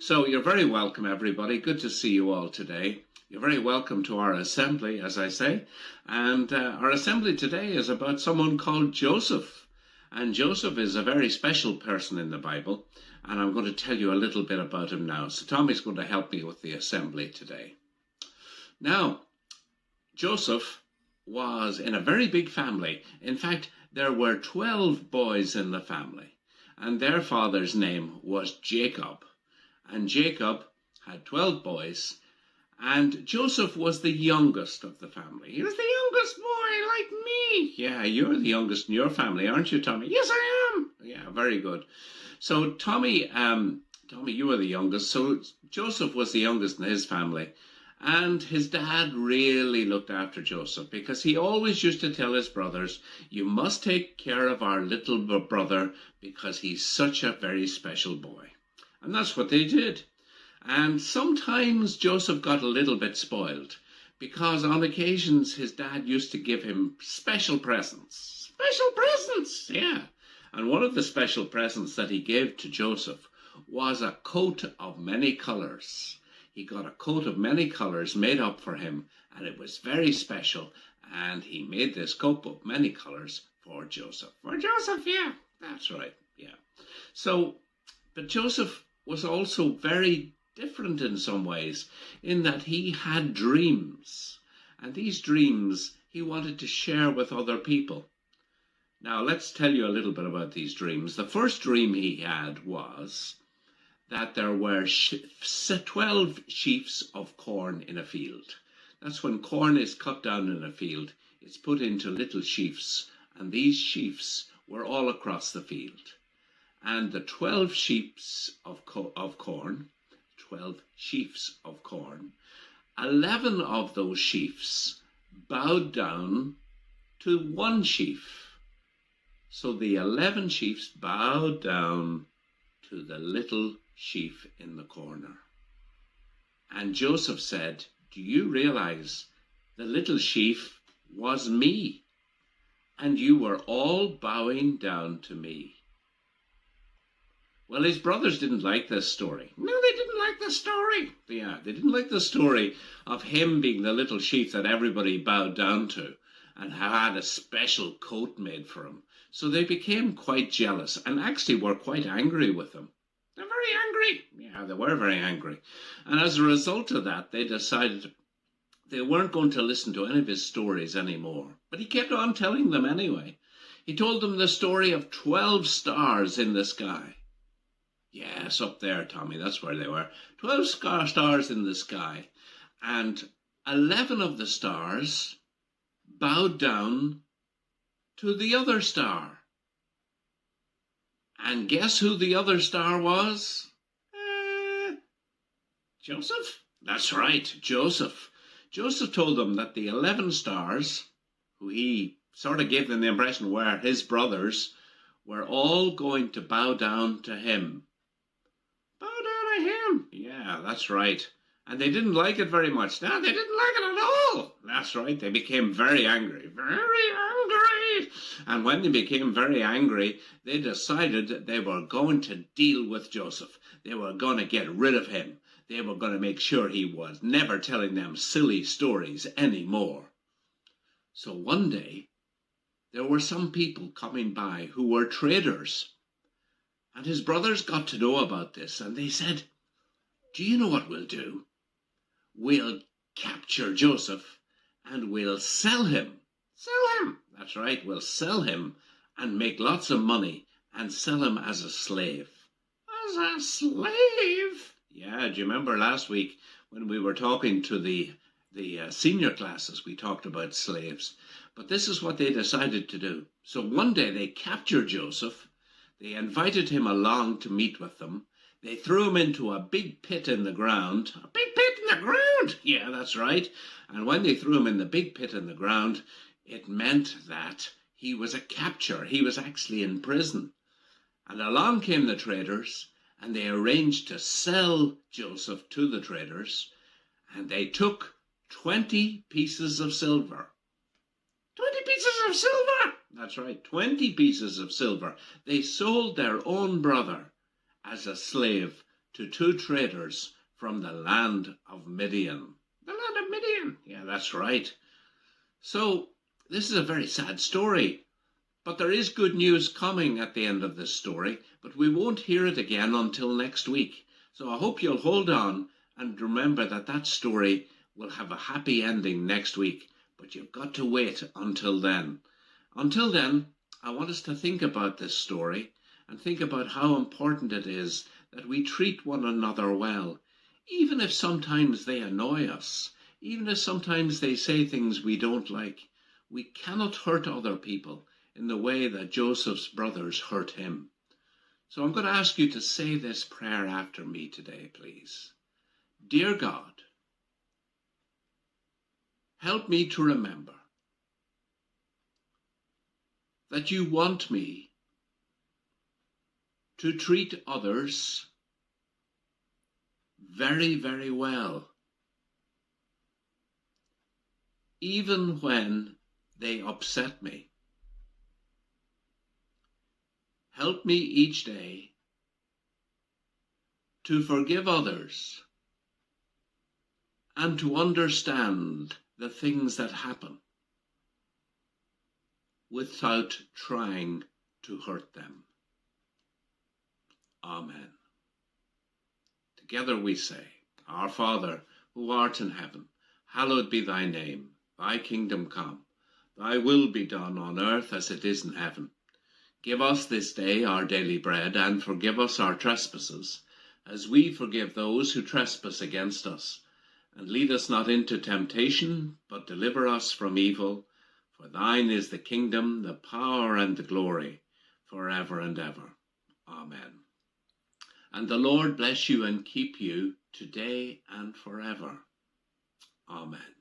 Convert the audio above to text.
So you're very welcome, everybody. Good to see you all today. You're very welcome to our assembly, as I say. And our assembly today is about someone called Joseph. And Joseph is a very special person in the Bible. And I'm going to tell you a little bit about him now. So Tommy's going to help me with the assembly today. Now, Joseph was in a very big family. In fact, there were 12 boys in the family. And their father's name was Jacob. And Jacob had 12 boys, and Joseph was the youngest of the family. He was the youngest boy, like me. Yeah, you're the youngest in your family, aren't you, Tommy? Yes, I am. Yeah, very good. So, Tommy, you were the youngest. So, Joseph was the youngest in his family. And his dad really looked after Joseph because he always used to tell his brothers, you must take care of our little brother because he's such a very special boy. And that's what they did. And sometimes Joseph got a little bit spoiled because on occasions his dad used to give him special presents. Special presents, yeah. And one of the special presents that he gave to Joseph was a coat of many colors. He got a coat of many colors made up for him, and it was very special. And he made this coat of many colors for Joseph. For Joseph, yeah, that's right, yeah. So, but Joseph was also very different in some ways, in that he had dreams. And these dreams he wanted to share with other people. Now, let's tell you a little bit about these dreams. The first dream he had was that there were 12 sheaves of corn in a field. That's when corn is cut down in a field. It's put into little sheaves, and these sheaves were all across the field. And the 12 sheaves of corn, 12 sheaves of corn, 11 of those sheaves bowed down to one sheaf. So the 11 sheaves bowed down to the little sheaf in the corner. And Joseph said, do you realize the little sheaf was me? And you were all bowing down to me. Well, his brothers didn't like this story. No, they didn't like the story. Yeah, they didn't like the story of him being the little sheaf that everybody bowed down to and had a special coat made for him. So they became quite jealous and actually were quite angry with him. They're very angry. Yeah, they were very angry. And as a result of that, they decided they weren't going to listen to any of his stories anymore. But he kept on telling them anyway. He told them the story of 12 stars in the sky. Yes, up there, Tommy, that's where they were. 12 stars in the sky. And 11 of the stars bowed down to the other star. And guess who the other star was? Joseph? That's right, Joseph. Joseph told them that the 11 stars, who he sort of gave them the impression were his brothers, were all going to bow down to him. Bow down to him. Yeah, that's right. And they didn't like it very much. No, they didn't like it at all. That's right. They became very angry. Very angry. And when they became very angry, they decided that they were going to deal with Joseph. They were going to get rid of him. They were going to make sure he was never telling them silly stories anymore. So one day, there were some people coming by who were traders. And his brothers got to know about this, and they said, do you know what we'll do? We'll capture Joseph, and we'll sell him. Sell him! That's right, we'll sell him and make lots of money and sell him as a slave. As a slave? Yeah, do you remember last week when we were talking to the senior classes, we talked about slaves. But this is what they decided to do. So one day they captured Joseph. They invited him along to meet with them. They threw him into a big pit in the ground. A big pit in the ground! Yeah, that's right. And when they threw him in the big pit in the ground, it meant that he was a capture. He was actually in prison. And along came the traders, and they arranged to sell Joseph to the traders, and they took 20 pieces of silver. 20 pieces of silver! That's right, 20 pieces of silver. They sold their own brother as a slave to two traders from the land of Midian. The land of Midian. Yeah, that's right. So this is a very sad story, but there is good news coming at the end of this story, but we won't hear it again until next week. So I hope you'll hold on and remember that that story will have a happy ending next week, but you've got to wait until then. Until then, I want us to think about this story and think about how important it is that we treat one another well, even if sometimes they annoy us, even if sometimes they say things we don't like. We cannot hurt other people in the way that Joseph's brothers hurt him. So I'm going to ask you to say this prayer after me today, please. Dear God, help me to remember that you want me to treat others very, very well, even when they upset me. Help me each day to forgive others and to understand the things that happen without trying to hurt them. Amen. Together we say, Our Father, who art in heaven, hallowed be thy name. Thy kingdom come. Thy will be done on earth as it is in heaven. Give us this day our daily bread, and forgive us our trespasses, as we forgive those who trespass against us. And lead us not into temptation, but deliver us from evil. For thine is the kingdom, the power, and the glory, forever and ever. Amen. And the Lord bless you and keep you today and forever. Amen.